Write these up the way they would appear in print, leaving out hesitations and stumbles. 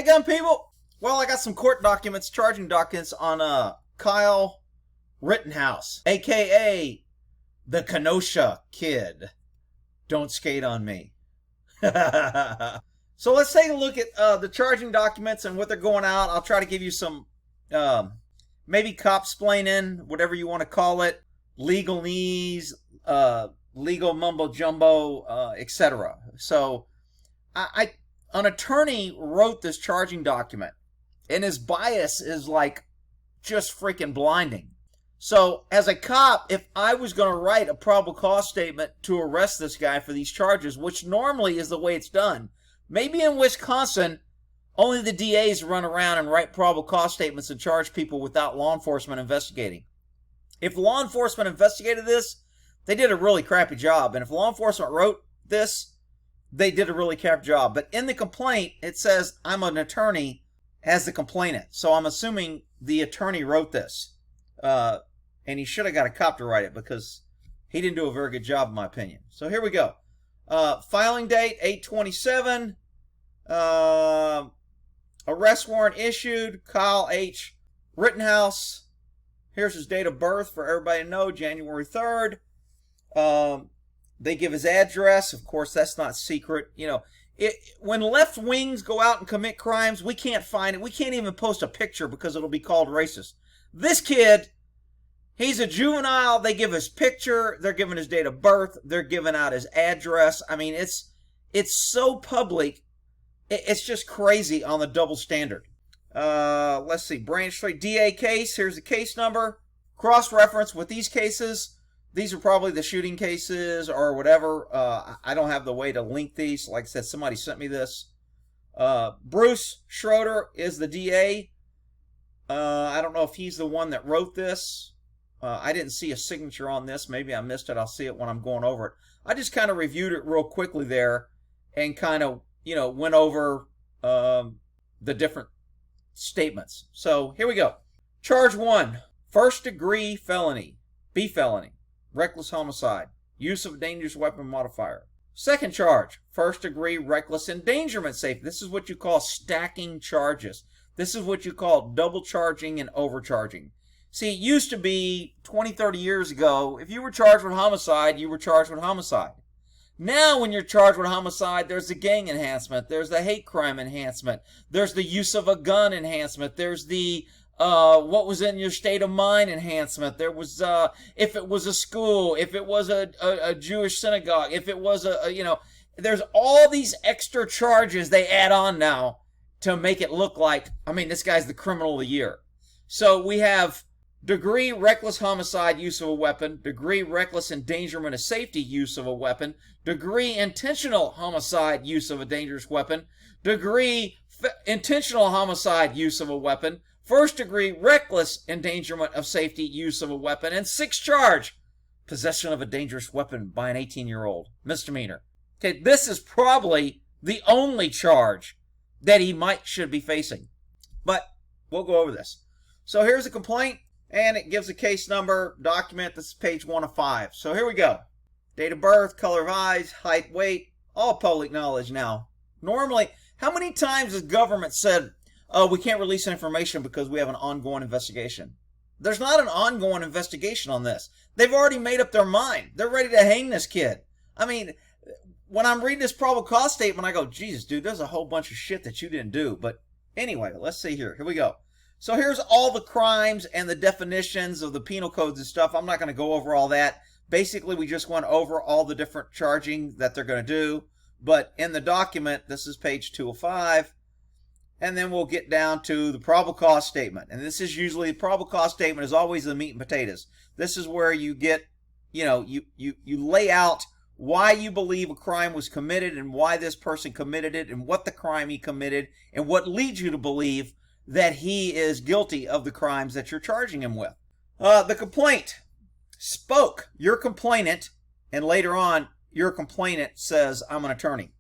Hey, gun people! Well, I got some court documents, charging documents on Kyle Rittenhouse, a.k.a. the Kenosha Kid. Don't skate on me. So let's take a look at the charging documents and what they're going out. I'll try to give you some maybe cop-splaining, whatever you want to call it, legalese, legal mumbo-jumbo, etc. So an attorney wrote this charging document, and his bias is like just freaking blinding. So as a cop, if I was going to write a probable cause statement to arrest this guy for these charges, which normally is the way it's done, maybe in Wisconsin, only the DAs run around and write probable cause statements and charge people without law enforcement investigating. If law enforcement investigated this, they did a really crappy job. And if law enforcement wrote this, they did a really crappy job. But in the complaint, it says I'm an attorney as the complainant. So I'm assuming the attorney wrote this. And he should have got a cop to write it because he didn't do a very good job, in my opinion. So here we go. Filing date, 8/27. Arrest warrant issued, Kyle H. Rittenhouse. Here's his date of birth for everybody to know, January 3rd. They give his address. Of course, that's not secret. You know, when left wings go out and commit crimes, we can't find it. We can't even post a picture because it'll be called racist. This kid, he's a juvenile. They give his picture. They're giving his date of birth. They're giving out his address. I mean, it's so public. It's just crazy on the double standard. Let's see. Branch 3 DA case. Here's the case number. Cross-reference with these cases. These are probably the shooting cases or whatever. I don't have the way to link these. Like I said, somebody sent me this. Bruce Schroeder is the DA. I don't know if he's the one that wrote this. I didn't see a signature on this. Maybe I missed it. I'll see it when I'm going over it. I just kind of reviewed it real quickly there and kind of, went over the different statements. So here we go. Charge 1, first degree felony, B felony, reckless homicide, use of a dangerous weapon modifier. Second charge, first degree reckless endangerment safety. This is what you call stacking charges. This is what you call double charging and overcharging. See, it used to be 20, 30 years ago, if you were charged with homicide, you were charged with homicide. Now, when you're charged with homicide, there's the gang enhancement. There's the hate crime enhancement. There's the use of a gun enhancement. There's the what was in your state of mind enhancement. There was if it was a school, if it was a Jewish synagogue, if it was there's all these extra charges they add on now to make it look like, this guy's the criminal of the year. So we have degree reckless homicide use of a weapon, degree reckless endangerment of safety use of a weapon, degree intentional homicide use of a dangerous weapon, degree intentional homicide use of a weapon, first degree reckless endangerment of safety use of a weapon, and sixth charge, possession of a dangerous weapon by an 18-year-old, misdemeanor. Okay, this is probably the only charge that he should be facing. But we'll go over this. So here's a complaint, and it gives a case number, document. This is page 1 of 5. So here we go. Date of birth, color of eyes, height, weight, all public knowledge now. Normally, how many times has government said, oh, we can't release information because we have an ongoing investigation? There's not an ongoing investigation on this. They've already made up their mind. They're ready to hang this kid. When I'm reading this probable cause statement, I go, Jesus, dude, there's a whole bunch of shit that you didn't do. But anyway, let's see here. Here we go. So here's all the crimes and the definitions of the penal codes and stuff. I'm not going to go over all that. Basically, we just went over all the different charging that they're going to do. But in the document, this is page 2 of 5. And then we'll get down to the probable cause statement. And this is usually, the probable cause statement is always the meat and potatoes. This is where you get, you lay out why you believe a crime was committed and why this person committed it and what the crime he committed and what leads you to believe that he is guilty of the crimes that you're charging him with. The complaint spoke, your complainant, and later on, your complainant says, I'm an attorney.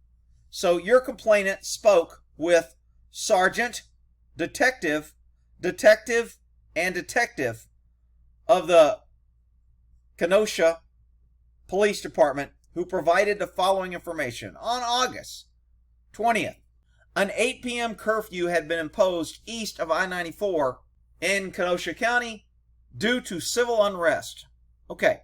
So your complainant spoke with sergeant, detective, and detective of the Kenosha Police Department who provided the following information. On August 20th, An 8 p.m. curfew had been imposed east of I-94 in Kenosha County due to civil unrest. Okay,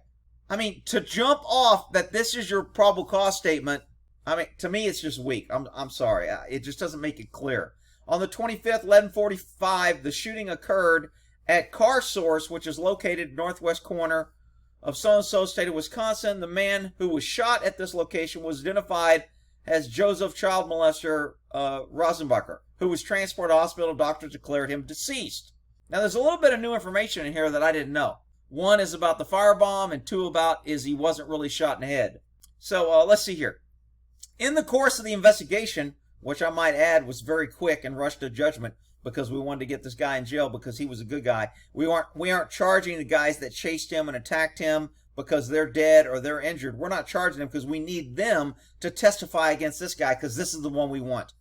I mean, to jump off that this is your probable cause statement, I mean, to me, it's just weak. I'm sorry. It just doesn't make it clear. On the 25th, 11:45, the shooting occurred at Car Source, which is located northwest corner of so-and-so state of Wisconsin. The man who was shot at this location was identified as Joseph child molester Rosenbacher, who was transported to hospital. Doctors declared him deceased. Now, there's a little bit of new information in here that I didn't know. One is about the firebomb, and two about is he wasn't really shot in the head. So let's see here. In the course of the investigation, which I might add was very quick and rushed to judgment because we wanted to get this guy in jail because he was a good guy. We aren't charging the guys that chased him and attacked him because they're dead or they're injured. We're not charging them because we need them to testify against this guy because this is the one we want.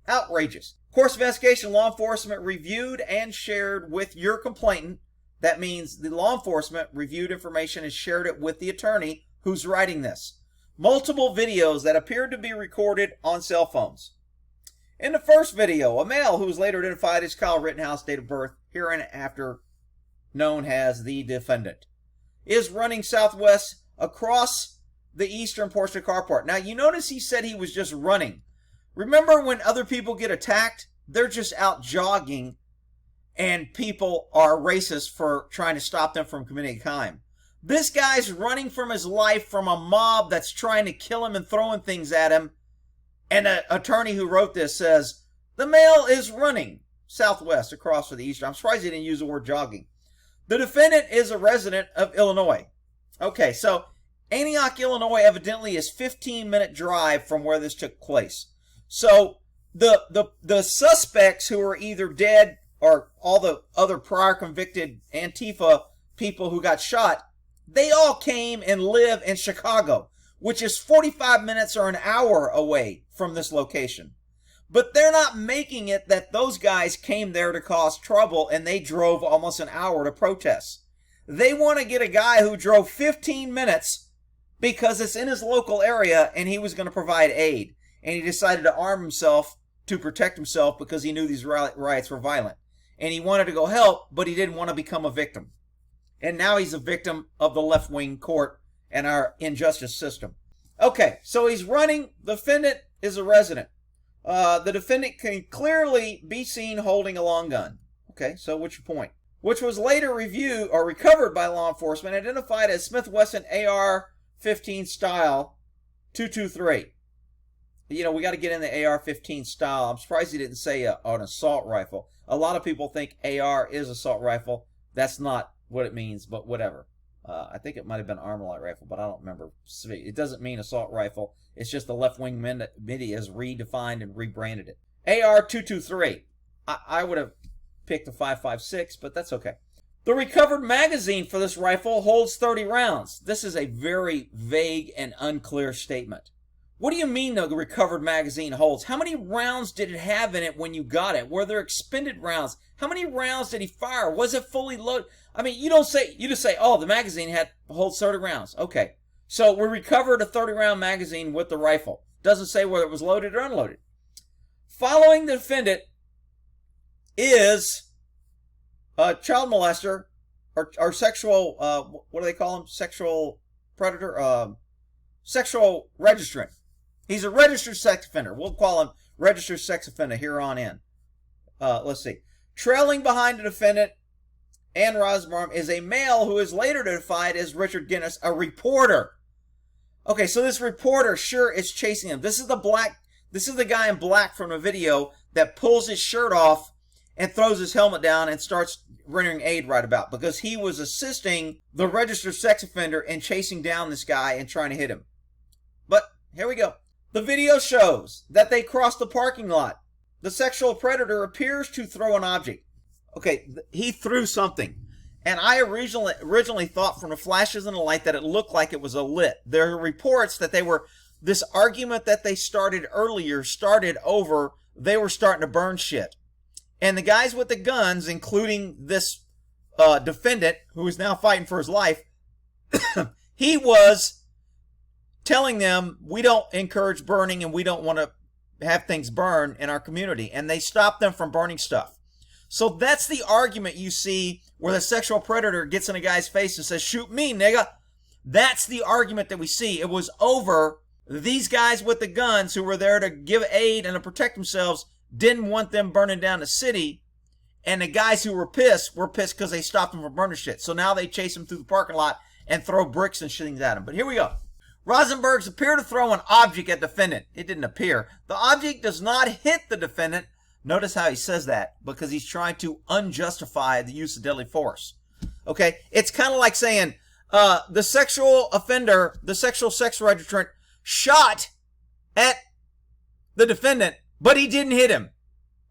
Outrageous. Course of investigation, law enforcement reviewed and shared with your complainant. That means the law enforcement reviewed information and shared it with the attorney who's writing this. Multiple videos that appeared to be recorded on cell phones. In the first video, a male who was later identified as Kyle Rittenhouse, date of birth, hereinafter known as the defendant, is running southwest across the eastern portion of carport. Now, you notice he said he was just running. Remember when other people get attacked? They're just out jogging and people are racist for trying to stop them from committing a crime. This guy's running from his life from a mob that's trying to kill him and throwing things at him. And an attorney who wrote this says, the male is running southwest across to the eastern. I'm surprised he didn't use the word jogging. The defendant is a resident of Illinois. Okay, so Antioch, Illinois evidently is a 15-minute drive from where this took place. So the suspects who are either dead or all the other prior convicted Antifa people who got shot, they all came and live in Chicago, which is 45 minutes or an hour away from this location. But they're not making it that those guys came there to cause trouble and they drove almost an hour to protest. They want to get a guy who drove 15 minutes because it's in his local area and he was going to provide aid. And he decided to arm himself to protect himself because he knew these riots were violent. And he wanted to go help, but he didn't want to become a victim. And now he's a victim of the left-wing court and our injustice system. Okay, so he's running. The defendant is a resident. The defendant can clearly be seen holding a long gun. Okay, so what's your point? Which was later reviewed or recovered by law enforcement, identified as Smith Wesson AR-15 style 223. You know, we got to get in the AR-15 style. I'm surprised he didn't say an assault rifle. A lot of people think AR is assault rifle. That's not what it means, but whatever. I think it might have been Armalite rifle, but I don't remember. It doesn't mean assault rifle. It's just the left-wing media has redefined and rebranded it. AR-223. I would have picked a 5.56, but that's okay. The recovered magazine for this rifle holds 30 rounds. This is a very vague and unclear statement. What do you mean the recovered magazine holds? How many rounds did it have in it when you got it? Were there expended rounds? How many rounds did he fire? Was it fully loaded? I mean, you just say, oh, the magazine holds 30 rounds. Okay. So we recovered a 30-round magazine with the rifle. Doesn't say whether it was loaded or unloaded. Following the defendant is a child molester or sexual, what do they call him? Sexual predator? Sexual registrant. He's a registered sex offender. We'll call him registered sex offender here on in. Let's see. Trailing behind the defendant and Rosbaum is a male who is later identified as Richard Guinness, a reporter. Okay, so this reporter sure is chasing him. This is the guy in black from the video that pulls his shirt off and throws his helmet down and starts rendering aid right about because he was assisting the registered sex offender in chasing down this guy and trying to hit him. But here we go. The video shows that they crossed the parking lot. The sexual predator appears to throw an object. Okay, he threw something. And I originally thought from the flashes and the light that it looked like it was a lit. There are reports that this argument that they started earlier started over, they were starting to burn shit. And the guys with the guns, including this defendant who is now fighting for his life, he was telling them, we don't encourage burning and we don't want to have things burn in our community, and they stop them from burning stuff. So that's the argument you see where the sexual predator gets in a guy's face and says, shoot me, nigga. That's the argument that we see. It was over these guys with the guns who were there to give aid and to protect themselves didn't want them burning down the city. And the guys who were pissed because they stopped them from burning shit. So now they chase them through the parking lot and throw bricks and things at them. But here we go. Rosenberg's appear to throw an object at defendant. It didn't appear. The object does not hit the defendant. Notice how he says that, because he's trying to unjustify the use of deadly force. Okay? It's kind of like saying the sexual offender, the sexual sex registrant, shot at the defendant, but he didn't hit him.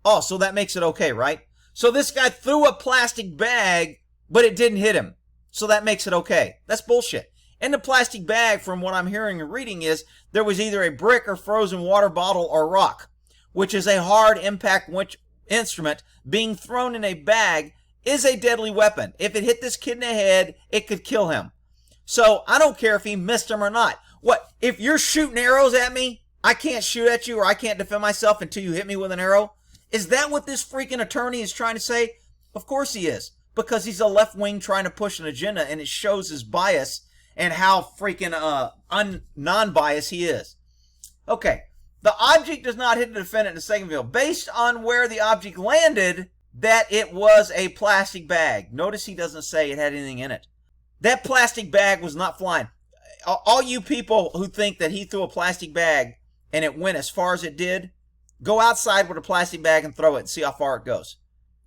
Oh, so that makes it okay, right? So this guy threw a plastic bag, but it didn't hit him. So that makes it okay. That's bullshit. In the plastic bag, from what I'm hearing and reading, is there was either a brick or frozen water bottle or rock, which is a hard impact instrument being thrown in a bag, is a deadly weapon. If it hit this kid in the head, it could kill him. So I don't care if he missed him or not. What, if you're shooting arrows at me, I can't shoot at you or I can't defend myself until you hit me with an arrow? Is that what this freaking attorney is trying to say? Of course he is. Because he's a left wing trying to push an agenda, and it shows his bias and how freaking non-biased he is. Okay. The object does not hit the defendant in the second video. Based on where the object landed, that it was a plastic bag. Notice he doesn't say it had anything in it. That plastic bag was not flying. All you people who think that he threw a plastic bag and it went as far as it did, go outside with a plastic bag and throw it and see how far it goes.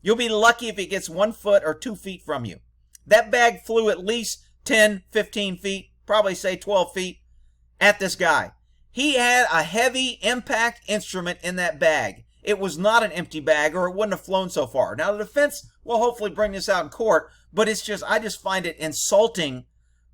You'll be lucky if it gets 1 foot or 2 feet from you. That bag flew at least 10, 15 feet, probably say 12 feet at this guy. He had a heavy impact instrument in that bag. It was not an empty bag or it wouldn't have flown so far. Now the defense will hopefully bring this out in court, but I just find it insulting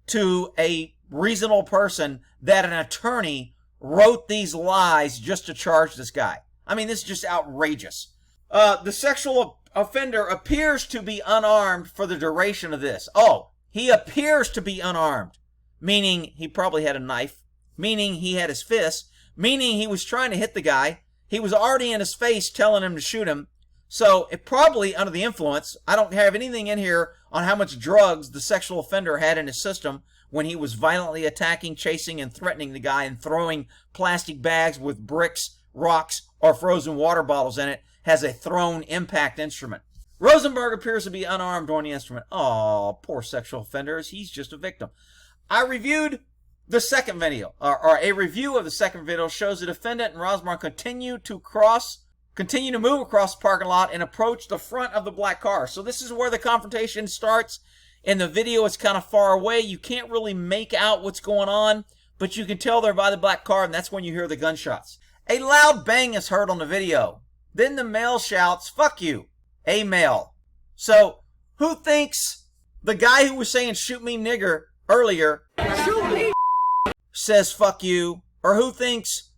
to a reasonable person that an attorney wrote these lies just to charge this guy. I mean, this is just outrageous. The sexual offender appears to be unarmed for the duration of this. Oh, he appears to be unarmed, meaning he probably had a knife, meaning he had his fist, meaning he was trying to hit the guy. He was already in his face telling him to shoot him. So it probably under the influence. I don't have anything in here on how much drugs the sexual offender had in his system when he was violently attacking, chasing, and threatening the guy and throwing plastic bags with bricks, rocks, or frozen water bottles in it has a thrown impact instrument. Rosenberg appears to be unarmed on the instrument. Oh, poor sexual offenders. He's just a victim. I reviewed the second video, or a review of the second video shows the defendant and Rosenberg continue to move across the parking lot and approach the front of the black car. So this is where the confrontation starts. In the video, it's kind of far away. You can't really make out what's going on, but you can tell they're by the black car, and that's when you hear the gunshots. A loud bang is heard on the video. Then the male shouts, "Fuck you." A male. So, who thinks the guy who was saying, "Shoot me, nigger," earlier, shoot me, says, "Fuck you," or who thinks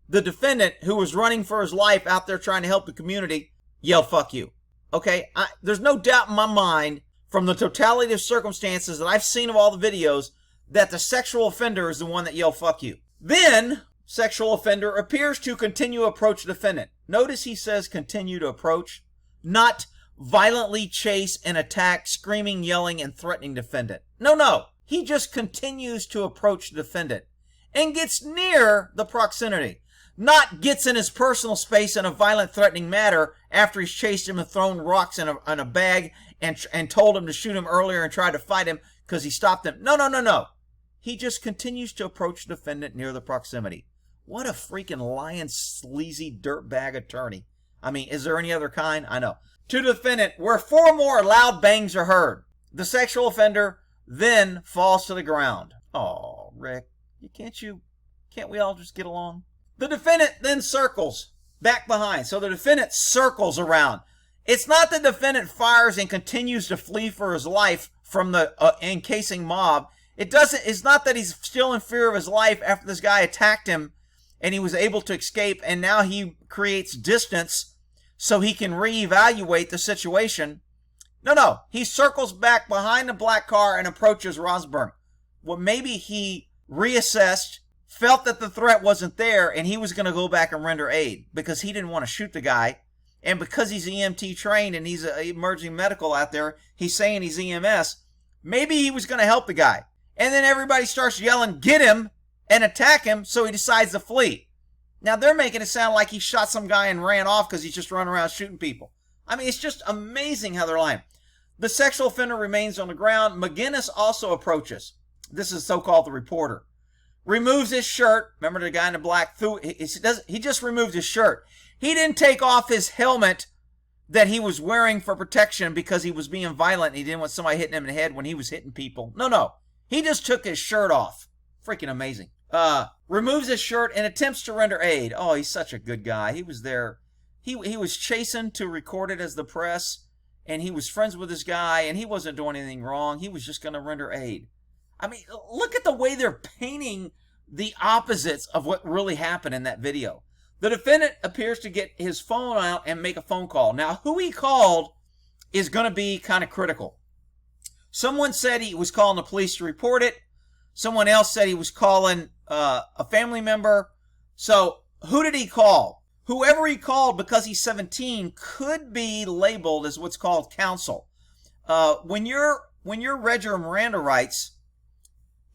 the defendant who was running for his life out there trying to help the community yelled, "Fuck you"? Okay, there's no doubt in my mind from the totality of circumstances that I've seen of all the videos that the sexual offender is the one that yelled, "Fuck you." Then, sexual offender appears to continue to approach the defendant. Notice he says continue to approach, not violently chase and attack, screaming, yelling, and threatening defendant. No. He just continues to approach the defendant and gets near the proximity. Not gets in his personal space in a violent, threatening manner after he's chased him and thrown rocks in a bag and told him to shoot him earlier and tried to fight him because he stopped him. No. He just continues to approach the defendant near the proximity. What a freaking lying, sleazy, dirtbag attorney. I mean, is there any other kind? I know. To the defendant, where 4 more loud bangs are heard. The sexual offender then falls to the ground. Oh, Rick, can't we all just get along? The defendant then circles back behind. So the defendant circles around. It's not the defendant fires and continues to flee for his life from the encasing mob. It's not that he's still in fear of his life after this guy attacked him and he was able to escape and now he creates distance so he can reevaluate the situation. No. He circles back behind the black car and approaches Rosberg. Well, maybe he reassessed felt that the threat wasn't there, and he was going to go back and render aid because he didn't want to shoot the guy. And because he's EMT trained and he's emerging medical out there, he's saying he's EMS, maybe he was going to help the guy. And then everybody starts yelling, get him, and attack him, so he decides to flee. Now, they're making it sound like he shot some guy and ran off because he's just running around shooting people. I mean, it's just amazing how they're lying. The sexual offender remains on the ground. McGinnis also approaches. This is so-called the reporter. Removes his shirt. Remember the guy in the black? He just removed his shirt. He didn't take off his helmet that he was wearing for protection because he was being violent and he didn't want somebody hitting him in the head when he was hitting people. No. He just took his shirt off. Freaking amazing. Removes his shirt and attempts to render aid. Oh, he's such a good guy. He was there. He was chastened to record it as the press, and he was friends with this guy, and he wasn't doing anything wrong. He was just going to render aid. I mean, look at the way they're painting the opposites of what really happened in that video. The defendant appears to get his phone out and make a phone call. Now, who he called is going to be kind of critical. Someone said he was calling the police to report it. Someone else said he was calling a family member. So, who did he call? Whoever he called, because he's 17, could be labeled as what's called counsel. When you're read your Miranda rights,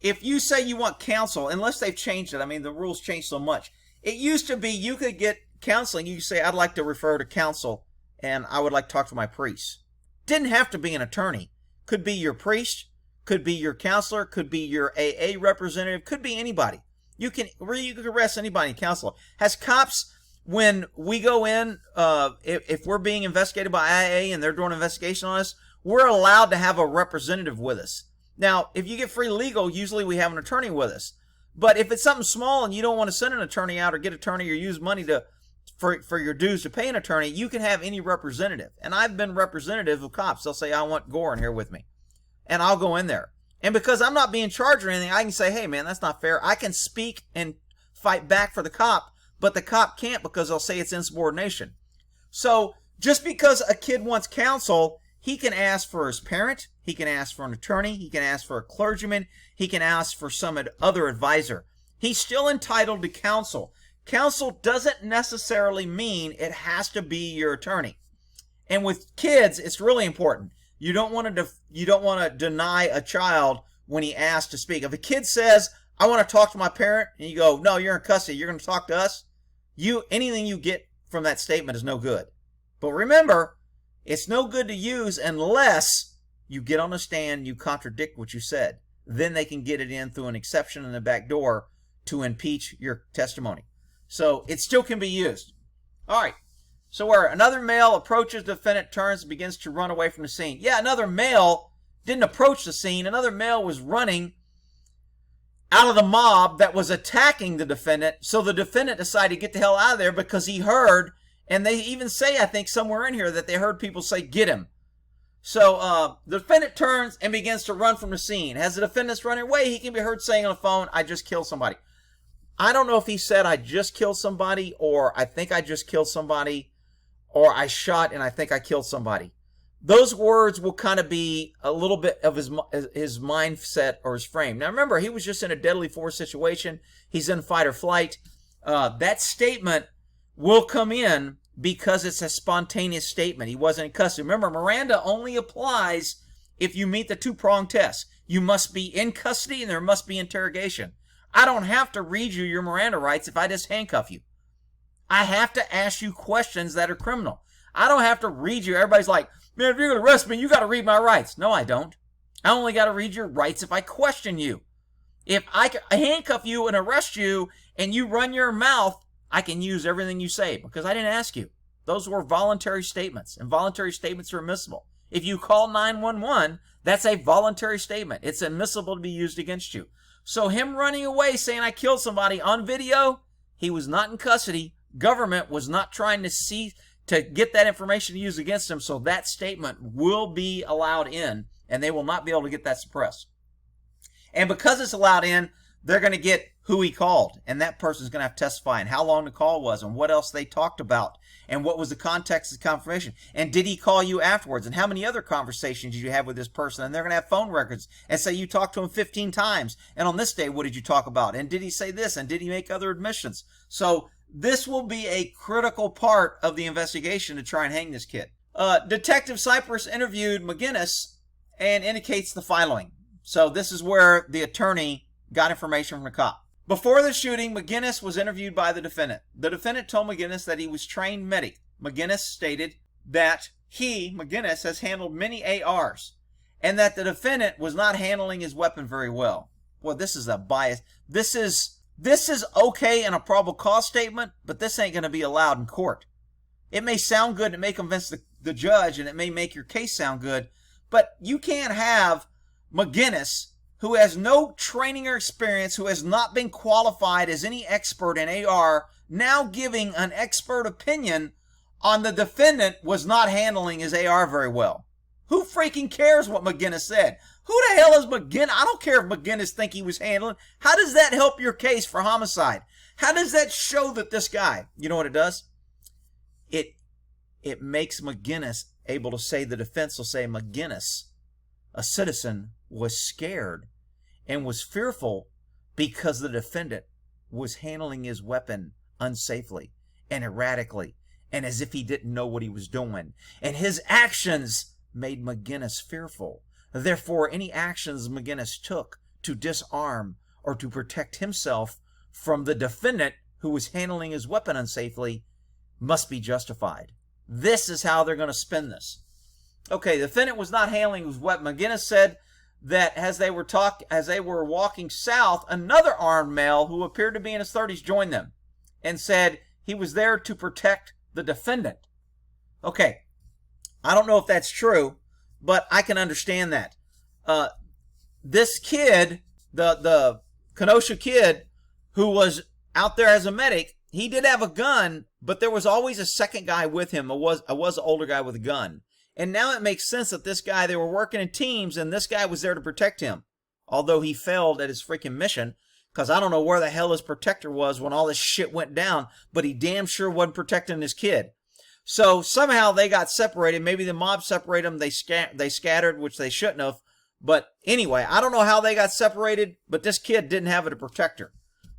if you say you want counsel, unless they've changed it, I mean, the rules changed so much. It used to be you could get counseling. You could say, I'd like to refer to counsel, and I would like to talk to my priest. Didn't have to be an attorney. Could be your priest, could be your counselor, could be your AA representative, could be anybody. You can arrest anybody in counsel. Has cops, when we go in, if we're being investigated by IA and they're doing an investigation on us, we're allowed to have a representative with us. Now, if you get free legal, usually we have an attorney with us. But if it's something small and you don't want to send an attorney out or get an attorney or use money for your dues to pay an attorney, you can have any representative. And I've been representative of cops. They'll say, I want Gorin here with me. And I'll go in there. And because I'm not being charged or anything, I can say, hey, man, that's not fair. I can speak and fight back for the cop, but the cop can't because they'll say it's insubordination. So just because a kid wants counsel, he can ask for his parent, he can ask for an attorney, he can ask for a clergyman, he can ask for some other advisor. He's still entitled to counsel. Counsel doesn't necessarily mean it has to be your attorney. And with kids, it's really important. You don't want to deny a child when he asks to speak. If a kid says, I want to talk to my parent, and you go, no, you're in custody, you're going to talk to us, anything you get from that statement is no good. But remember, it's no good to use unless you get on the stand, you contradict what you said. Then they can get it in through an exception in the back door to impeach your testimony. So it still can be used. All right. So where another male approaches the defendant, turns and begins to run away from the scene. Yeah, another male didn't approach the scene. Another male was running out of the mob that was attacking the defendant. So the defendant decided to get the hell out of there because he heard, and they even say, I think somewhere in here, that they heard people say, get him. So the defendant turns and begins to run from the scene. As the defendant's running away, he can be heard saying on the phone, I just killed somebody. I don't know if he said, I just killed somebody, or I think I just killed somebody, or I shot and I think I killed somebody. Those words will kind of be a little bit of his mindset or his frame. Now remember, he was just in a deadly force situation. He's in fight or flight. That statement will come in because it's a spontaneous statement. He wasn't in custody. Remember, Miranda only applies if you meet the two-pronged test. You must be in custody and there must be interrogation. I don't have to read you your Miranda rights if I just handcuff you. I have to ask you questions that are criminal. I don't have to read you. Everybody's like, man, if you're going to arrest me, you got to read my rights. No, I don't. I only got to read your rights if I question you. If I handcuff you and arrest you and you run your mouth, I can use everything you say because I didn't ask you. Those were voluntary statements, and voluntary statements are admissible. If you call 911, that's a voluntary statement. It's admissible to be used against you. So him running away saying I killed somebody on video, he was not in custody. Government was not trying to get that information to use against him, so that statement will be allowed in, and they will not be able to get that suppressed. And because it's allowed in, they're going to get who he called, and that person's going to have to testify, and how long the call was, and what else they talked about, and what was the context of the confirmation, and did he call you afterwards, and how many other conversations did you have with this person, and they're going to have phone records and say you talked to him 15 times, and on this day, what did you talk about, and did he say this, and did he make other admissions? So this will be a critical part of the investigation to try and hang this kid. Detective Cypress interviewed McGinnis and indicates the following. So this is where the attorney got information from the cop. Before the shooting, McGinnis was interviewed by the defendant. The defendant told McGinnis that he was trained medic. McGinnis stated that he, McGinnis, has handled many ARs and that the defendant was not handling his weapon very well. Well, this is a bias. This is okay in a probable cause statement, but this ain't going to be allowed in court. It may sound good and it may convince the judge and it may make your case sound good, but you can't have McGinnis, who has no training or experience, who has not been qualified as any expert in AR, now giving an expert opinion on the defendant was not handling his AR very well. Who freaking cares what McGinnis said? Who the hell is McGinnis? I don't care if McGinnis think he was handling. How does that help your case for homicide? How does that show that this guy, you know what it does? It makes McGinnis able to say, the defense will say McGinnis, a citizen, was scared and was fearful because the defendant was handling his weapon unsafely and erratically and as if he didn't know what he was doing. And his actions made McGinnis fearful. Therefore, any actions McGinnis took to disarm or to protect himself from the defendant who was handling his weapon unsafely must be justified. This is how they're going to spin this. Okay, the defendant was not handling his weapon. McGinnis said that as they were walking south, another armed male who appeared to be in his 30s joined them and said he was there to protect the defendant. Okay, I don't know if that's true, but I can understand that. This kid, the Kenosha kid who was out there as a medic, he did have a gun, but there was always a second guy with him. It was an older guy with a gun. And now it makes sense that this guy, they were working in teams, and this guy was there to protect him. Although he failed at his freaking mission, because I don't know where the hell his protector was when all this shit went down, but he damn sure wasn't protecting his kid. So somehow they got separated. Maybe the mob separated them. They scattered, which they shouldn't have. But anyway, I don't know how they got separated, but this kid didn't have a protector.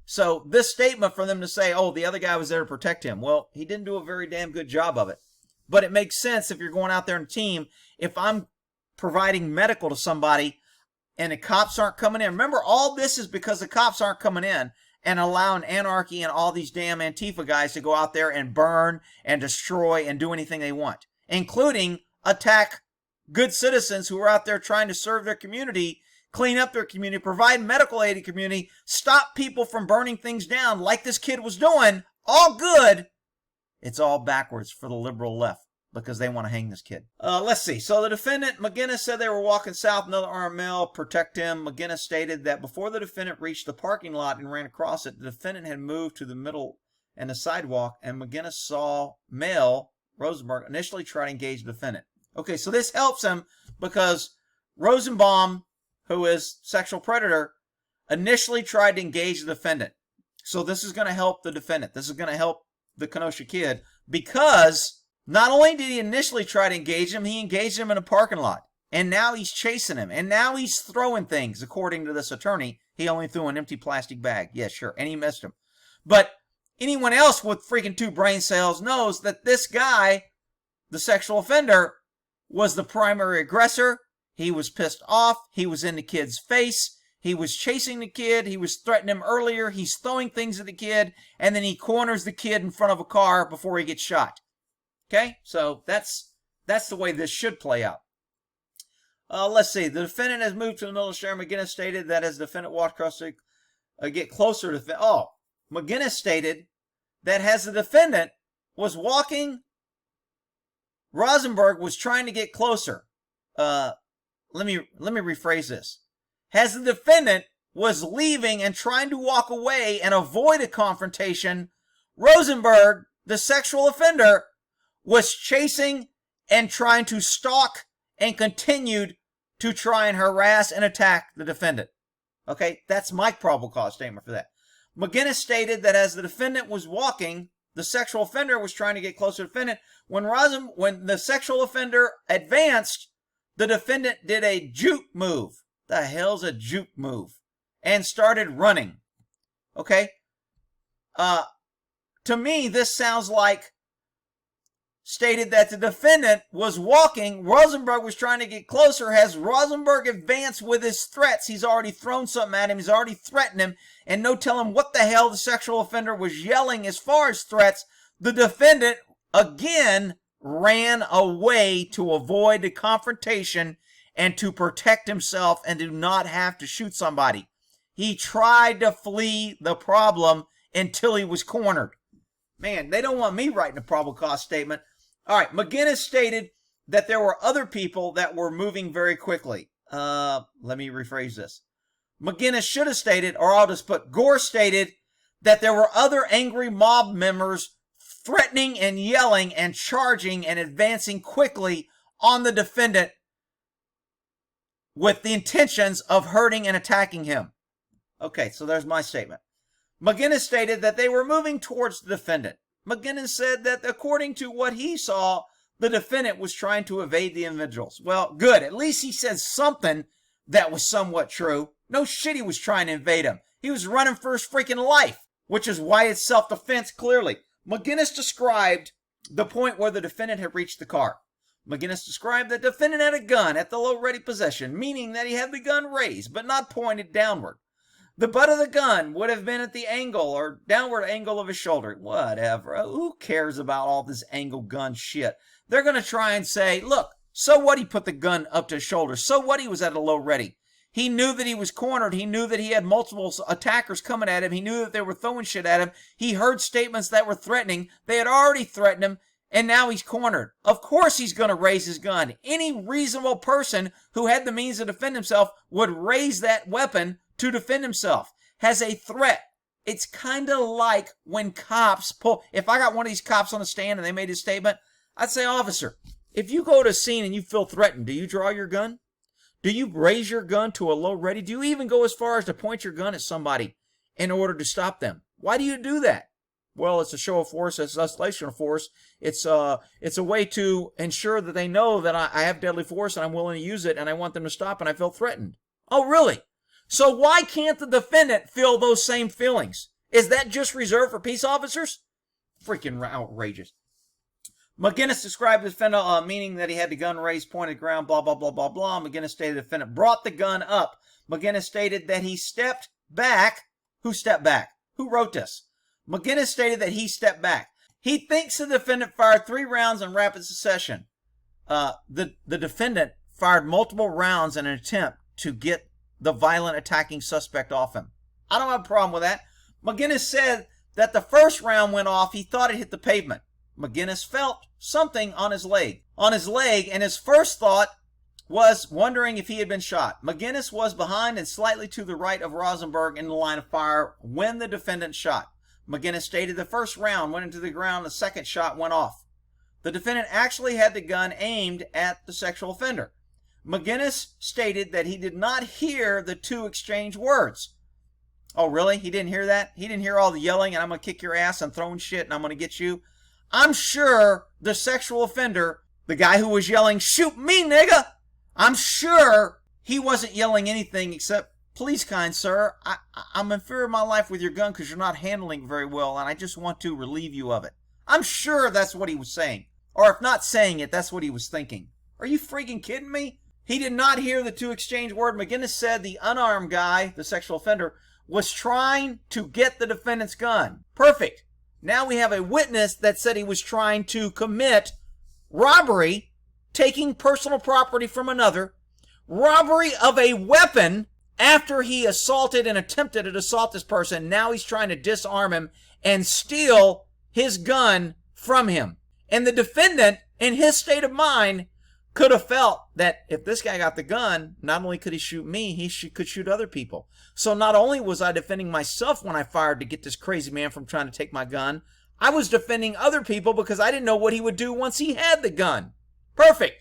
So this statement for them to say, oh, the other guy was there to protect him. Well, he didn't do a very damn good job of it. But it makes sense if you're going out there in a team. If I'm providing medical to somebody and the cops aren't coming in. Remember, all this is because the cops aren't coming in and allowing anarchy and all these damn Antifa guys to go out there and burn and destroy and do anything they want, including attack good citizens who are out there trying to serve their community, clean up their community, provide medical aid to the community, stop people from burning things down like this kid was doing. All good. It's all backwards for the liberal left because they want to hang this kid. Let's see. So the defendant, McGinnis, said they were walking south. Another armed male protect him. McGinnis stated that before the defendant reached the parking lot and ran across it, the defendant had moved to the middle and the sidewalk, and McGinnis saw male Rosenberg initially try to engage the defendant. Okay, so this helps him because Rosenbaum, who is sexual predator, initially tried to engage the defendant. So this is going to help the defendant. This is going to help the Kenosha kid because not only did he initially try to engage him, he engaged him in a parking lot. And now he's chasing him. And now he's throwing things, according to this attorney. He only threw an empty plastic bag. Yeah, sure. And he missed him. But anyone else with freaking 2 brain cells knows that this guy, the sexual offender, was the primary aggressor. He was pissed off. He was in the kid's face. He was chasing the kid. He was threatening him earlier. He's throwing things at the kid. And then he corners the kid in front of a car before he gets shot. Okay? So that's the way this should play out. Let's see. The defendant has moved to the middle of the street. McGinnis stated that as the defendant walked across to get closer to McGinnis stated that as the defendant was walking, Rosenberg was trying to get closer. Let me rephrase this. As the defendant was leaving and trying to walk away and avoid a confrontation, Rosenberg, the sexual offender, was chasing and trying to stalk and continued to try and harass and attack the defendant. Okay, that's my probable cause statement for that. McGinnis stated that as the defendant was walking, the sexual offender was trying to get closer to the defendant. When the sexual offender advanced, the defendant did a juke move. The hell's a juke move? And started running. Okay? To me, this sounds like stated that the defendant was walking. Rosenberg was trying to get closer. Has Rosenberg advanced with his threats? He's already thrown something at him. He's already threatened him. And no telling what the hell the sexual offender was yelling as far as threats. The defendant, again, ran away to avoid the confrontation and to protect himself and do not have to shoot somebody. He tried to flee the problem until he was cornered. Man, they don't want me writing a probable cause statement. All right, McGinnis stated that there were other people that were moving very quickly. Let me rephrase this. McGinnis should have stated, or I'll just put, Gore stated that there were other angry mob members threatening and yelling and charging and advancing quickly on the defendant with the intentions of hurting and attacking him. Okay, so there's my statement. McGinnis stated that they were moving towards the defendant. McGinnis said that according to what he saw, the defendant was trying to evade the individuals. Well, good. At least he said something that was somewhat true. No shit, he was trying to invade him. He was running for his freaking life, which is why it's self-defense, clearly. McGinnis described the point where the defendant had reached the car. McGinnis described that the defendant had a gun at the low ready possession, meaning that he had the gun raised, but not pointed downward. The butt of the gun would have been at the angle or downward angle of his shoulder. Whatever. Who cares about all this angle gun shit? They're going to try and say, look, so what he put the gun up to his shoulder? So what he was at a low ready? He knew that he was cornered. He knew that he had multiple attackers coming at him. He knew that they were throwing shit at him. He heard statements that were threatening. They had already threatened him, and now he's cornered. Of course he's going to raise his gun. Any reasonable person who had the means to defend himself would raise that weapon to defend himself, has a threat. It's kind of like when cops pull. If I got one of these cops on the stand and they made a statement, I'd say, officer, if you go to a scene and you feel threatened, do you draw your gun? Do you raise your gun to a low ready? Do you even go as far as to point your gun at somebody in order to stop them? Why do you do that? Well, it's a show of force. It's escalation of force. It's a way to ensure that they know that I have deadly force and I'm willing to use it and I want them to stop and I feel threatened. Oh, really? So why can't the defendant feel those same feelings? Is that just reserved for peace officers? Freaking outrageous. McGinnis described the defendant, meaning that he had the gun raised, pointed ground, blah, blah, blah, blah, blah. McGinnis stated the defendant brought the gun up. McGinnis stated that he stepped back. Who stepped back? Who wrote this? McGinnis stated that he stepped back. He thinks the defendant fired 3 rounds in rapid succession. The defendant fired multiple rounds in an attempt to get the violent attacking suspect off him. I don't have a problem with that. McGinnis said that the first round went off. He thought it hit the pavement. McGinnis felt something on his leg, and his first thought was wondering if he had been shot. McGinnis was behind and slightly to the right of Rosenberg in the line of fire when the defendant shot. McGinnis stated the first round went into the ground, the second shot went off. The defendant actually had the gun aimed at the sexual offender. McGinnis stated that he did not hear the 2 exchange words. Oh, really? He didn't hear that? He didn't hear all the yelling and I'm going to kick your ass and throwing shit and I'm going to get you? I'm sure the sexual offender, the guy who was yelling, shoot me, nigga, I'm sure he wasn't yelling anything except, please, kind sir, I'm in fear of my life with your gun because you're not handling it very well and I just want to relieve you of it. I'm sure that's what he was saying. Or if not saying it, that's what he was thinking. Are you freaking kidding me? He did not hear the 2 exchange words. McGinnis said the unarmed guy, the sexual offender, was trying to get the defendant's gun. Perfect. Now we have a witness that said he was trying to commit robbery, taking personal property from another, robbery of a weapon after he assaulted and attempted to assault this person. Now he's trying to disarm him and steal his gun from him. And the defendant, in his state of mind, could have felt that if this guy got the gun, not only could he shoot me, he could shoot other people. So not only was I defending myself when I fired to get this crazy man from trying to take my gun, I was defending other people because I didn't know what he would do once he had the gun. Perfect.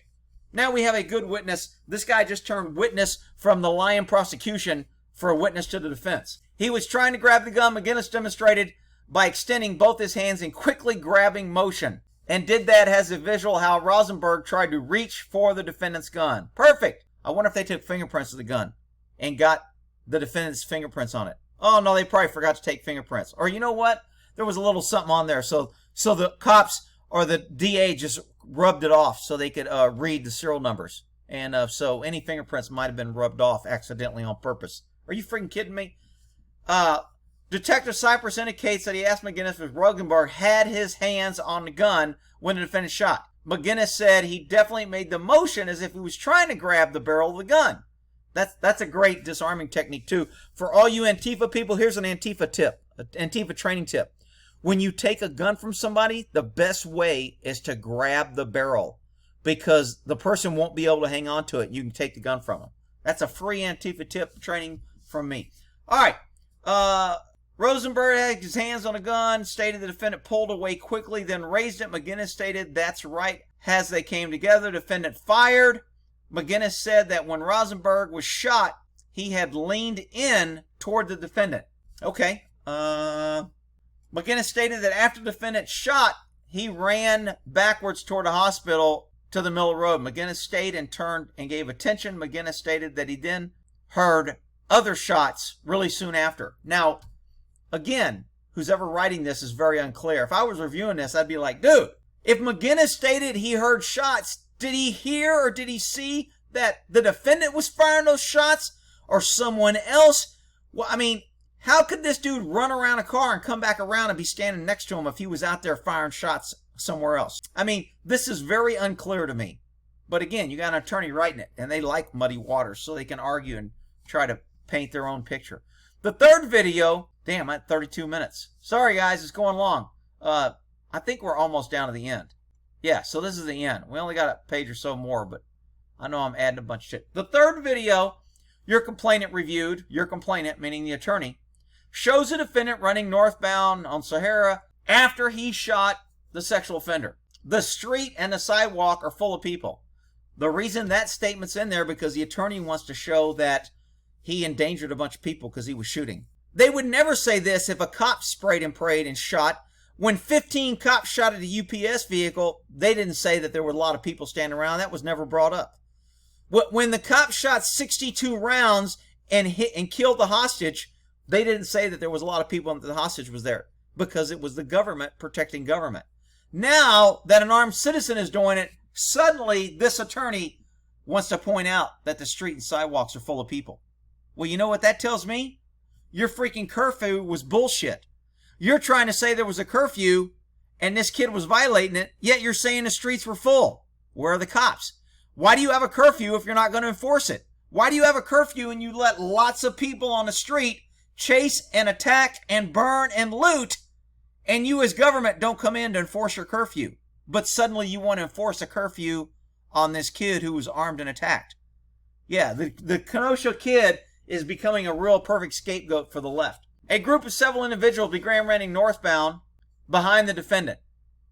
Now we have a good witness. This guy just turned witness from the Lyon prosecution for a witness to the defense. He was trying to grab the gun. McGinnis demonstrated by extending both his hands in quickly grabbing motion, and did that as a visual how Rosenberg tried to reach for the defendant's gun. Perfect. I wonder if they took fingerprints of the gun and got the defendant's fingerprints on it. Oh, no, they probably forgot to take fingerprints. Or you know what? There was a little something on there. So the cops or the DA just rubbed it off so they could read the serial numbers. And so any fingerprints might have been rubbed off accidentally on purpose. Are you freaking kidding me? Detective Cypress indicates that he asked McGinnis if Rosenberg had his hands on the gun when the defendant shot. McGinnis said he definitely made the motion as if he was trying to grab the barrel of the gun. That's a great disarming technique too. For all you Antifa people, here's an Antifa tip, an Antifa training tip. When you take a gun from somebody, the best way is to grab the barrel, because the person won't be able to hang on to it. You can take the gun from them. That's a free Antifa tip training from me. All right. Rosenberg had his hands on a gun, stated the defendant pulled away quickly, then raised it. McGinnis stated that's right. As they came together, the defendant fired. McGinnis said that when Rosenberg was shot, he had leaned in toward the defendant. Okay. McGinnis stated that after the defendant shot, he ran backwards toward the hospital to the middle of the road. McGinnis stayed and turned and gave attention. McGinnis stated that he then heard other shots really soon after. Now, again, who's ever writing this is very unclear. If I was reviewing this, I'd be like, dude, if McGinnis stated he heard shots, did he hear or did he see that the defendant was firing those shots or someone else? Well, I mean, how could this dude run around a car and come back around and be standing next to him if he was out there firing shots somewhere else? I mean, this is very unclear to me. But again, you got an attorney writing it, and they like muddy waters, so they can argue and try to paint their own picture. The third video, damn, I'm at 32 minutes. Sorry, guys, it's going long. I think we're almost down to the end. Yeah, so this is the end. We only got a page or so more, but I know I'm adding a bunch of shit. The third video, your complainant reviewed, your complainant, meaning the attorney, shows a defendant running northbound on Sahara after he shot the sexual offender. The street and the sidewalk are full of people. The reason that statement's in there because the attorney wants to show that he endangered a bunch of people because he was shooting. They would never say this if a cop sprayed and prayed and shot. When 15 cops shot at a UPS vehicle, they didn't say that there were a lot of people standing around. That was never brought up. When the cops shot 62 rounds and hit and killed the hostage, they didn't say that there was a lot of people and the hostage was there because it was the government protecting government. Now that an armed citizen is doing it, suddenly this attorney wants to point out that the street and sidewalks are full of people. Well, you know what that tells me? Your freaking curfew was bullshit. You're trying to say there was a curfew and this kid was violating it, yet you're saying the streets were full. Where are the cops? Why do you have a curfew if you're not going to enforce it? Why do you have a curfew and you let lots of people on the street chase and attack and burn and loot, and you as government don't come in to enforce your curfew? But suddenly you want to enforce a curfew on this kid who was armed and attacked. Yeah, the Kenosha kid is becoming a real perfect scapegoat for the left. A group of several individuals began running northbound behind the defendant.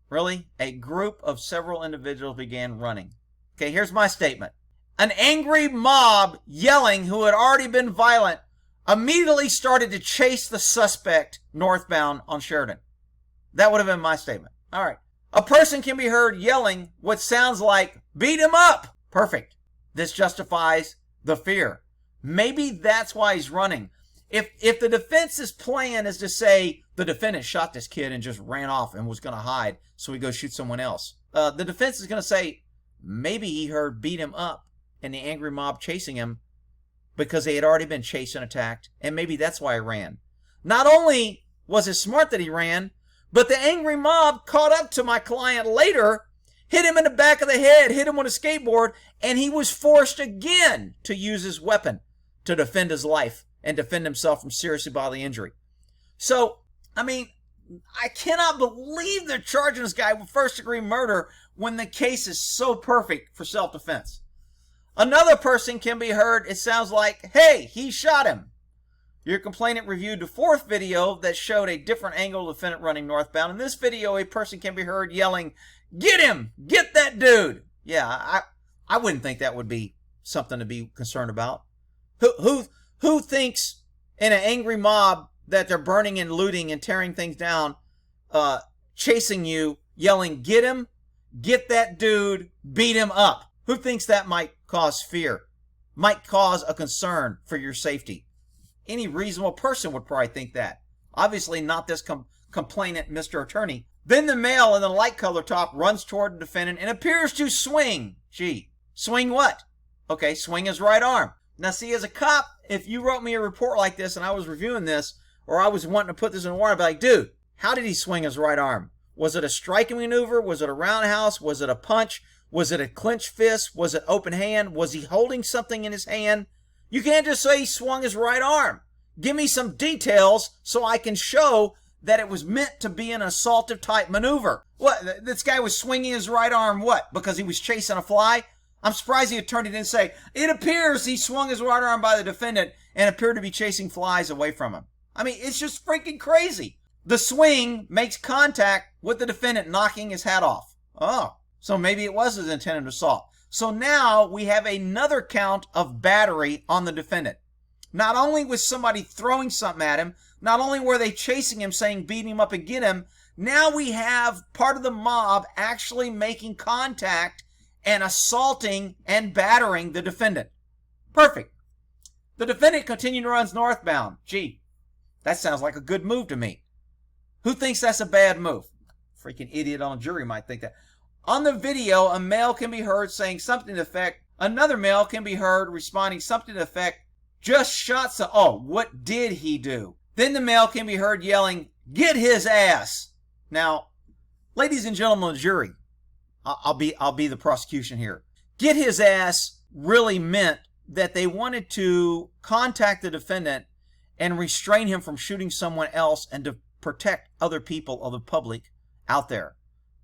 Really? A group of several individuals began running. Okay, here's my statement. An angry mob yelling who had already been violent immediately started to chase the suspect northbound on Sheridan. That would have been my statement. All right. A person can be heard yelling what sounds like, beat him up. Perfect. This justifies the fear. Maybe that's why he's running. If the defense's plan is to say the defendant shot this kid and just ran off and was going to hide so he goes shoot someone else, the defense is going to say maybe he heard beat him up and the angry mob chasing him because they had already been chased and attacked, and maybe that's why he ran. Not only was it smart that he ran, but the angry mob caught up to my client later, hit him in the back of the head, hit him with a skateboard, and he was forced again to use his weapon to defend his life and defend himself from seriously bodily injury. So, I mean, I cannot believe they're charging this guy with first-degree murder when the case is so perfect for self-defense. Another person can be heard, it sounds like, hey, he shot him. Your complainant reviewed the fourth video that showed a different angle of the defendant running northbound. In this video, a person can be heard yelling, get him! Get that dude! Yeah, I wouldn't think that would be something to be concerned about. Who thinks in an angry mob that they're burning and looting and tearing things down, chasing you, yelling, get him, get that dude, beat him up? Who thinks that might cause fear, might cause a concern for your safety? Any reasonable person would probably think that. Obviously not this complainant, Mr. Attorney. Then the male in the light color top runs toward the defendant and appears to swing. Gee, swing what? Okay, swing his right arm. Now see, as a cop, if you wrote me a report like this and I was reviewing this, or I was wanting to put this in a warrant, I'd be like, dude, how did he swing his right arm? Was it a striking maneuver? Was it a roundhouse? Was it a punch? Was it a clenched fist? Was it open hand? Was he holding something in his hand? You can't just say he swung his right arm. Give me some details so I can show that it was meant to be an assaultive type maneuver. What, this guy was swinging his right arm, what, because he was chasing a fly? I'm surprised the attorney didn't say, it appears he swung his right arm by the defendant and appeared to be chasing flies away from him. I mean, it's just freaking crazy. The swing makes contact with the defendant, knocking his hat off. Oh, so maybe it was his intended assault. So now we have another count of battery on the defendant. Not only was somebody throwing something at him, not only were they chasing him saying beat him up and get him, now we have part of the mob actually making contact and assaulting and battering the defendant. Perfect. The defendant continued to run northbound. Gee, that sounds like a good move to me. Who thinks that's a bad move? Freaking idiot on a jury might think that. On the video, a male can be heard saying something to the effect, another male can be heard responding something to the effect, just shot some, oh, what did he do? Then the male can be heard yelling, get his ass. Now, ladies and gentlemen of the jury, I'll be the prosecution here. Get his ass really meant that they wanted to contact the defendant and restrain him from shooting someone else and to protect other people of the public out there.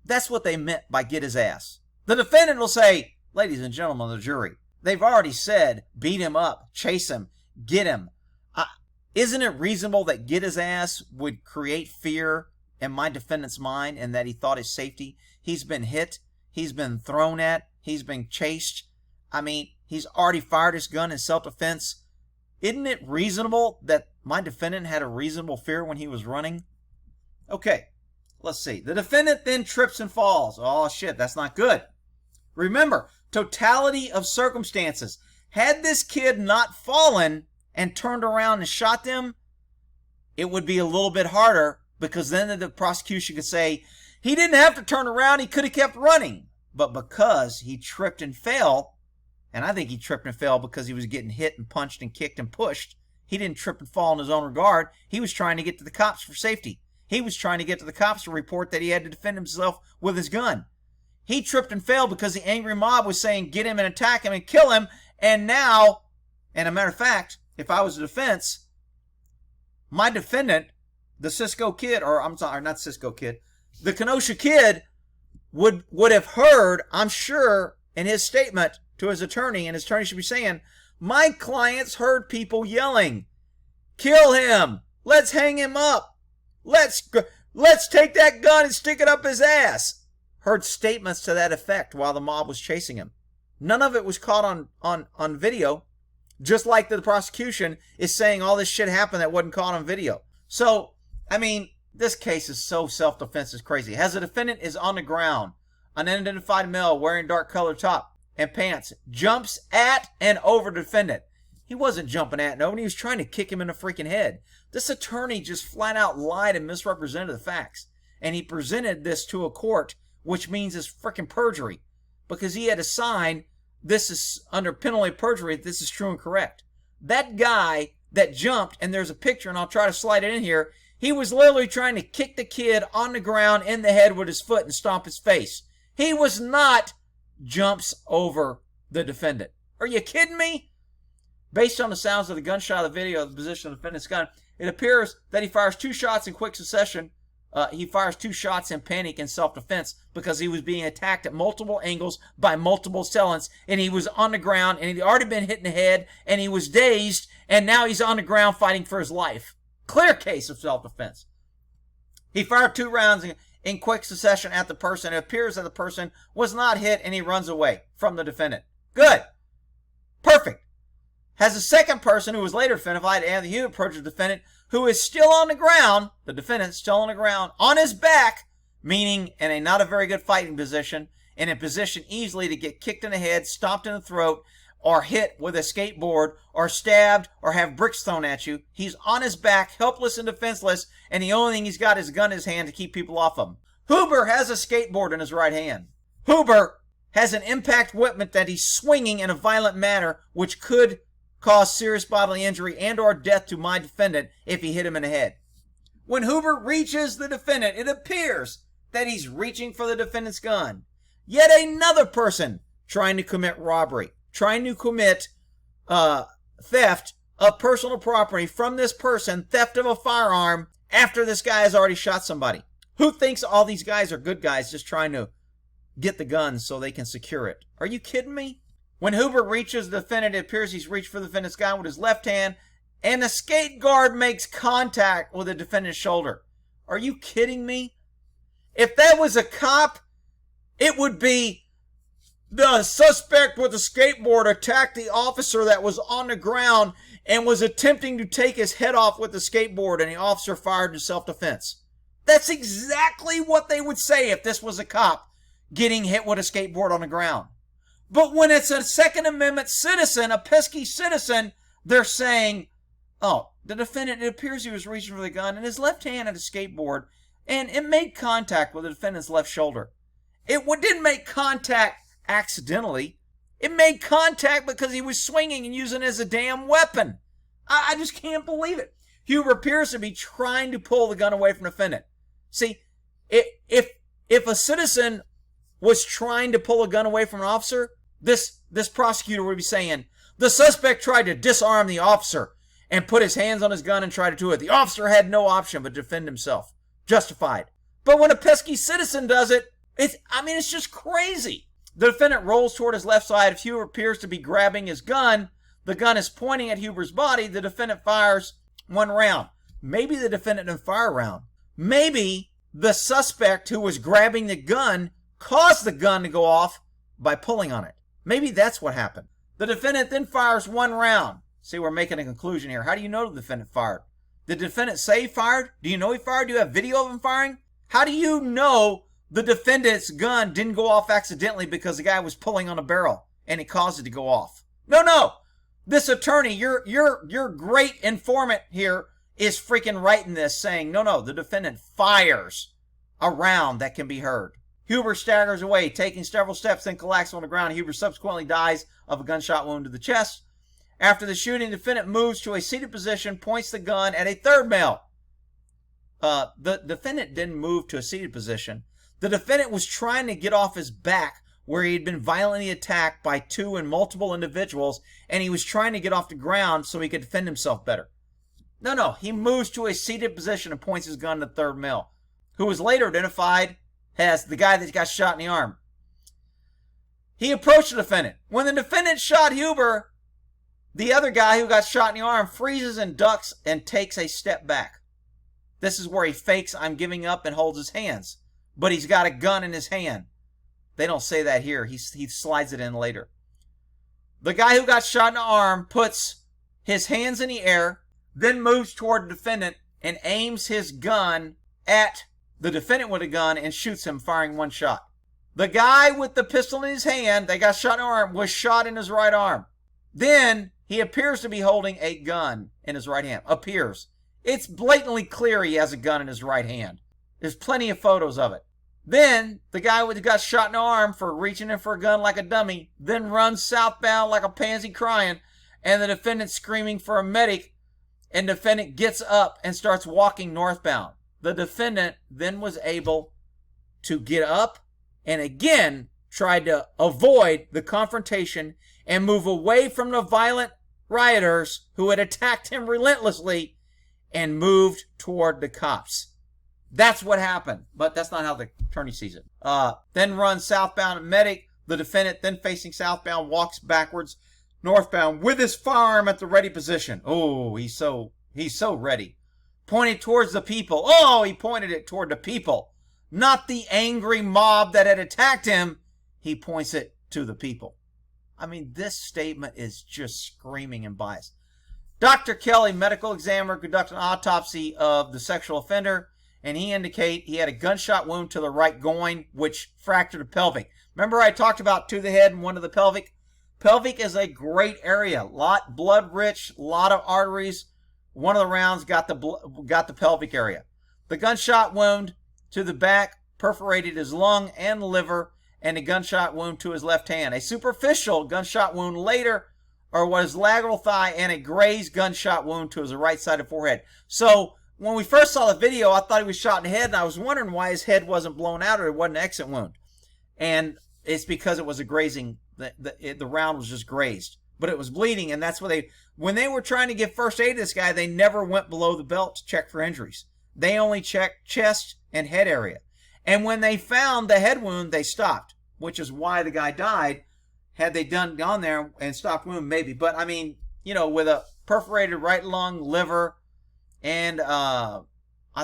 That's what they meant by get his ass. The defendant will say, ladies and gentlemen of the jury, they've already said beat him up, chase him, get him. Isn't it reasonable that get his ass would create fear in my defendant's mind and that he thought his safety? He's been hit. He's been thrown at. He's been chased. I mean, he's already fired his gun in self-defense. Isn't it reasonable that my defendant had a reasonable fear when he was running? Okay, let's see. The defendant then trips and falls. Oh, shit, that's not good. Remember, totality of circumstances. Had this kid not fallen and turned around and shot them, it would be a little bit harder because then the prosecution could say, he didn't have to turn around, he could have kept running. But because he tripped and fell, and I think he tripped and fell because he was getting hit and punched and kicked and pushed, he didn't trip and fall in his own regard. He was trying to get to the cops for safety. He was trying to get to the cops to report that he had to defend himself with his gun. He tripped and fell because the angry mob was saying get him and attack him and kill him. And now, and a matter of fact, if I was a defense, my defendant, the Cisco kid, or I'm sorry, not Cisco kid, the Kenosha kid would have heard, I'm sure, in his statement to his attorney, and his attorney should be saying, my clients heard people yelling, kill him, let's hang him up, let's take that gun and stick it up his ass. Heard statements to that effect while the mob was chasing him. None of it was caught on video, just like the prosecution is saying all this shit happened that wasn't caught on video. So, I mean, this case is so self-defense is crazy. As the defendant is on the ground, an unidentified male wearing dark colored top and pants jumps at and over the defendant. He wasn't jumping at no one. He was trying to kick him in the freaking head. This attorney just flat out lied and misrepresented the facts. And he presented this to a court, which means it's freaking perjury. Because he had to sign, this is under penalty of perjury, this is true and correct. That guy that jumped, and there's a picture, and I'll try to slide it in here, he was literally trying to kick the kid on the ground in the head with his foot and stomp his face. He was not jumps over the defendant. Are you kidding me? Based on the sounds of the gunshot of the video of the position of the defendant's gun, it appears that he fires 2 shots in quick succession. He fires 2 shots in panic and self-defense because he was being attacked at multiple angles by multiple assailants, and he was on the ground, and he'd already been hit in the head, and he was dazed, and now he's on the ground fighting for his life. Clear case of self-defense. He fired 2 rounds in quick succession at the person. It appears that the person was not hit, and he runs away from the defendant. Good. Perfect. has a second person who was later identified, Anthony Huber, approach the defendant who is still on the ground, the defendant still on the ground, on his back, meaning in a not a very good fighting position, in a position easily to get kicked in the head, stomped in the throat, or hit with a skateboard, or stabbed, or have bricks thrown at you. He's on his back, helpless and defenseless, and the only thing he's got is a gun in his hand to keep people off him. Huber has a skateboard in his right hand. Huber has an impact weapon that he's swinging in a violent manner, which could cause serious bodily injury and or death to my defendant if he hit him in the head. When Huber reaches the defendant, it appears that he's reaching for the defendant's gun. Yet another person trying to commit robbery, trying to commit theft of personal property from this person, theft of a firearm after this guy has already shot somebody. Who thinks all these guys are good guys just trying to get the gun so they can secure it? Are you kidding me? When Huber reaches the defendant, it appears he's reached for the defendant's gun with his left hand, and the skate guard makes contact with the defendant's shoulder. Are you kidding me? If that was a cop, it would be the suspect with the skateboard attacked the officer that was on the ground and was attempting to take his head off with the skateboard, and the officer fired in self-defense. That's exactly what they would say if this was a cop getting hit with a skateboard on the ground. But when it's a Second Amendment citizen, a pesky citizen, they're saying, oh, the defendant, it appears he was reaching for the gun and his left hand had a skateboard, and it made contact with the defendant's left shoulder. It didn't make contact accidentally. It made contact because he was swinging and using it as a damn weapon. I just can't believe it. Huber appears to be trying to pull the gun away from the defendant. See, if a citizen was trying to pull a gun away from an officer, this prosecutor would be saying, the suspect tried to disarm the officer and put his hands on his gun and tried to do it. The officer had no option but to defend himself. Justified. But when a pesky citizen does it, it's just crazy. The defendant rolls toward his left side. If Huber appears to be grabbing his gun, the gun is pointing at Huber's body. The defendant fires one round. Maybe the defendant didn't fire a round. Maybe the suspect who was grabbing the gun caused the gun to go off by pulling on it. Maybe that's what happened. The defendant then fires one round. See, we're making a conclusion here. How do you know the defendant fired? Did the defendant say he fired? Do you know he fired? Do you have video of him firing? How do you know the defendant's gun didn't go off accidentally because the guy was pulling on a barrel and it caused it to go off? No. This attorney, your great informant here, is freaking writing this saying, no, the defendant fires a round that can be heard. Huber staggers away, taking several steps, then collapses on the ground. Huber subsequently dies of a gunshot wound to the chest. After the shooting, the defendant moves to a seated position, points the gun at a third male. The defendant didn't move to a seated position. The defendant was trying to get off his back where he had been violently attacked by two and multiple individuals, and he was trying to get off the ground so he could defend himself better. No, he moves to a seated position and points his gun at the third male, who was later identified as the guy that got shot in the arm. He approached the defendant. When the defendant shot Huber, the other guy who got shot in the arm freezes and ducks and takes a step back. This is where he fakes I'm giving up and holds his hands. But he's got a gun in his hand. They don't say that here. He slides it in later. The guy who got shot in the arm puts his hands in the air, then moves toward the defendant and aims his gun at the defendant with a gun and shoots him, firing one shot. The guy with the pistol in his hand that got shot in the arm was shot in his right arm. Then he appears to be holding a gun in his right hand. Appears. It's blatantly clear he has a gun in his right hand. There's plenty of photos of it. Then the guy who got shot in the arm for reaching in for a gun like a dummy then runs southbound like a pansy crying, and the defendant screaming for a medic, and the defendant gets up and starts walking northbound. The defendant then was able to get up and again tried to avoid the confrontation and move away from the violent rioters who had attacked him relentlessly and moved toward the cops. That's what happened, but that's not how the attorney sees it. Then runs southbound at medic. The defendant, then facing southbound, walks backwards northbound with his firearm at the ready position. Oh, he's so ready. Pointed towards the people. Oh, he pointed it toward the people. Not the angry mob that had attacked him. He points it to the people. I mean, this statement is just screaming in bias. Dr. Kelly, medical examiner, conducted an autopsy of the sexual offender, and he indicated he had a gunshot wound to the right groin, which fractured the pelvic. Remember I talked about two to the head and one to the pelvic? Pelvic is a great area. Lot blood rich, lot of arteries. One of the rounds got the pelvic area. The gunshot wound to the back perforated his lung and liver, and a gunshot wound to his left hand. A superficial gunshot wound later was lateral thigh, and a grazed gunshot wound to his right side of the forehead. So when we first saw the video, I thought he was shot in the head, and I was wondering why his head wasn't blown out or it wasn't an exit wound. And it's because it was a grazing. The round was just grazed, but it was bleeding, and that's what when they were trying to give first aid to this guy, they never went below the belt to check for injuries. They only checked chest and head area. And when they found the head wound, they stopped, which is why the guy died. Had they gone there and stopped wound, maybe. But, I mean, you know, with a perforated right lung, liver, and I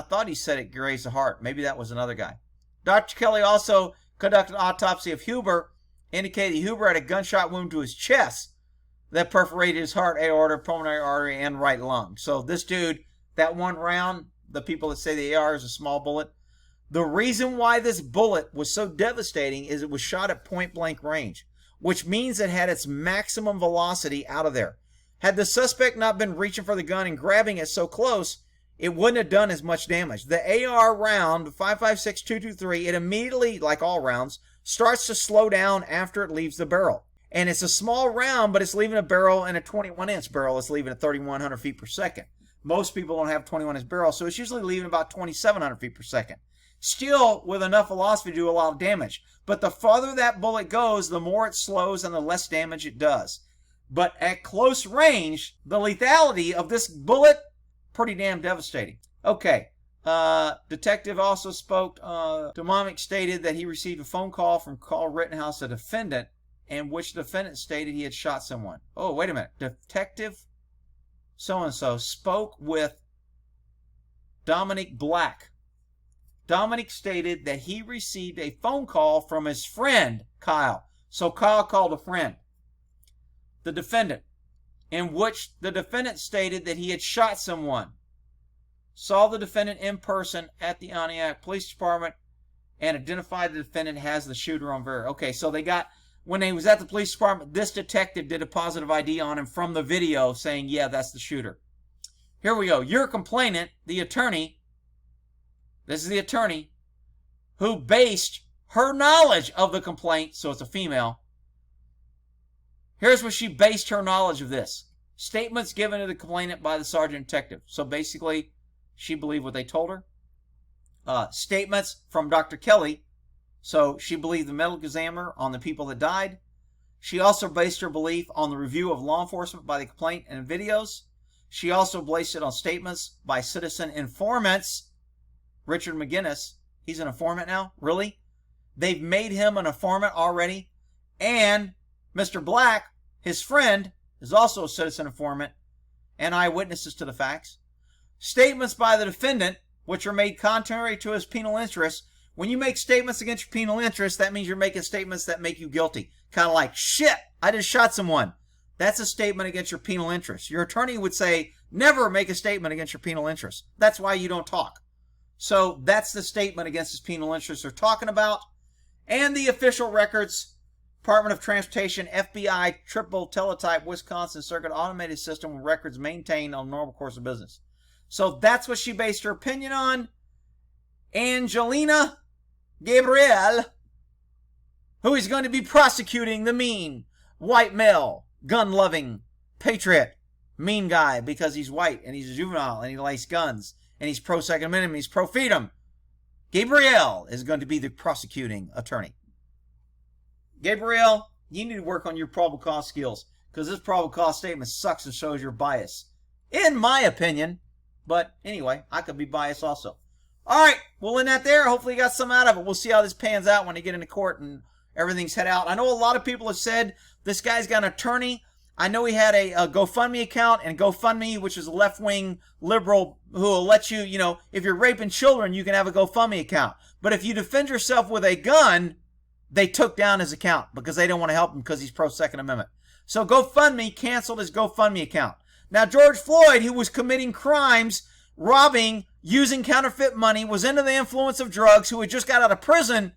thought he said it grazed the heart. Maybe that was another guy. Dr. Kelly also conducted an autopsy of Huber, indicated Huber had a gunshot wound to his chest that perforated his heart, aorta, pulmonary artery, and right lung. So this dude, that one round, the people that say the AR is a small bullet, the reason why this bullet was so devastating is it was shot at point blank range, which means it had its maximum velocity out of there. Had the suspect not been reaching for the gun and grabbing it so close, it wouldn't have done as much damage. The AR round, 5.56-223, it immediately, like all rounds, starts to slow down after it leaves the barrel. And it's a small round, but it's leaving a barrel, and a 21-inch barrel is leaving at 3,100 feet per second. Most people don't have 21-inch barrels, so it's usually leaving about 2,700 feet per second. Still with enough velocity to do a lot of damage. But the farther that bullet goes, the more it slows and the less damage it does. But at close range, the lethality of this bullet, pretty damn devastating. Okay. Detective also spoke. Domonic stated that he received a phone call from Carl Rittenhouse, a defendant, in which the defendant stated he had shot someone. Oh, wait a minute. Detective so-and-so spoke with Dominic Black. Dominic stated that he received a phone call from his friend, Kyle. So Kyle called a friend, the defendant, in which the defendant stated that he had shot someone. Saw the defendant in person at the Antioch Police Department and identified the defendant as the shooter on video. Okay, so they got, when he was at the police department, this detective did a positive ID on him from the video saying, yeah, that's the shooter. Here we go. Your complainant, the attorney, this is the attorney, who based her knowledge of the complaint, so it's a female. Here's where she based her knowledge of this. Statements given to the complainant by the sergeant detective. So basically, she believed what they told her. Statements from Dr. Kelly. So she believed the medical examiner on the people that died. She also based her belief on the review of law enforcement by the complaint and videos. She also based it on statements by citizen informants. Richard McGinnis, he's an informant now? Really? They've made him an informant already. And Mr. Black, his friend, is also a citizen informant and eyewitnesses to the facts. Statements by the defendant, which are made contrary to his penal interest. When you make statements against your penal interest, that means you're making statements that make you guilty. Kind of like, shit, I just shot someone. That's a statement against your penal interest. Your attorney would say, never make a statement against your penal interest. That's why you don't talk. So that's the statement against his penal interest they're talking about. And the official records, Department of Transportation, FBI, triple teletype, Wisconsin Circuit automated system with records maintained on normal course of business. So that's what she based her opinion on. Angelina.gabriele, who is going to be prosecuting the mean, white male, gun-loving, patriot, mean guy because he's white and he's a juvenile and he likes guns and he's pro-Second Amendment, he's pro-freedom. Gabrielle is going to be the prosecuting attorney. Gabrielle, you need to work on your probable cause skills because this probable cause statement sucks and shows your bias. In my opinion. But anyway, I could be biased also. All right, we'll end that there. Hopefully you got some out of it. We'll see how this pans out when they get into court and everything's head out. I know a lot of people have said this guy's got an attorney. I know he had a GoFundMe account, and GoFundMe, which is a left-wing liberal who will let you, if you're raping children, you can have a GoFundMe account. But if you defend yourself with a gun, they took down his account because they didn't want to help him because he's pro-Second Amendment. So GoFundMe canceled his GoFundMe account. Now, George Floyd, who was committing crimes, robbing, using counterfeit money, was under the influence of drugs, who had just got out of prison,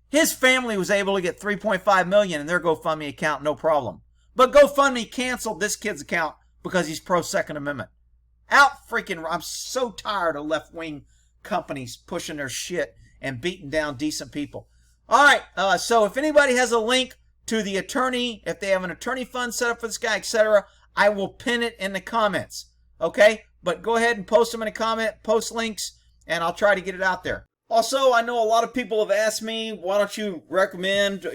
his family was able to get $3.5 million in their GoFundMe account, no problem. But GoFundMe canceled this kid's account because he's pro-Second Amendment. I'm so tired of left-wing companies pushing their shit and beating down decent people. All right, so if anybody has a link to the attorney, if they have an attorney fund set up for this guy, etc., I will pin it in the comments. Okay? But go ahead and post them in a comment, post links, and I'll try to get it out there. Also, I know a lot of people have asked me, why don't you recommend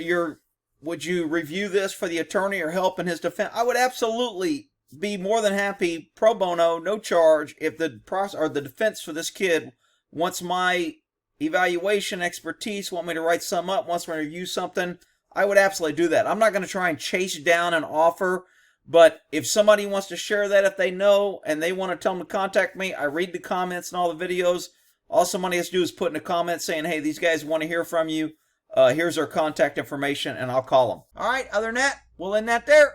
would you review this for the attorney or help in his defense? I would absolutely be more than happy, pro bono, no charge, if the defense for this kid wants my evaluation expertise, want me to write something up, wants me to review something. I would absolutely do that. I'm not going to try and chase down an offer, but if somebody wants to share that, if they know and they want to tell them to contact me, I read the comments and all the videos. All somebody has to do is put in a comment saying, hey, these guys want to hear from you. Here's our contact information, and I'll call them. All right, other than that, we'll end that there.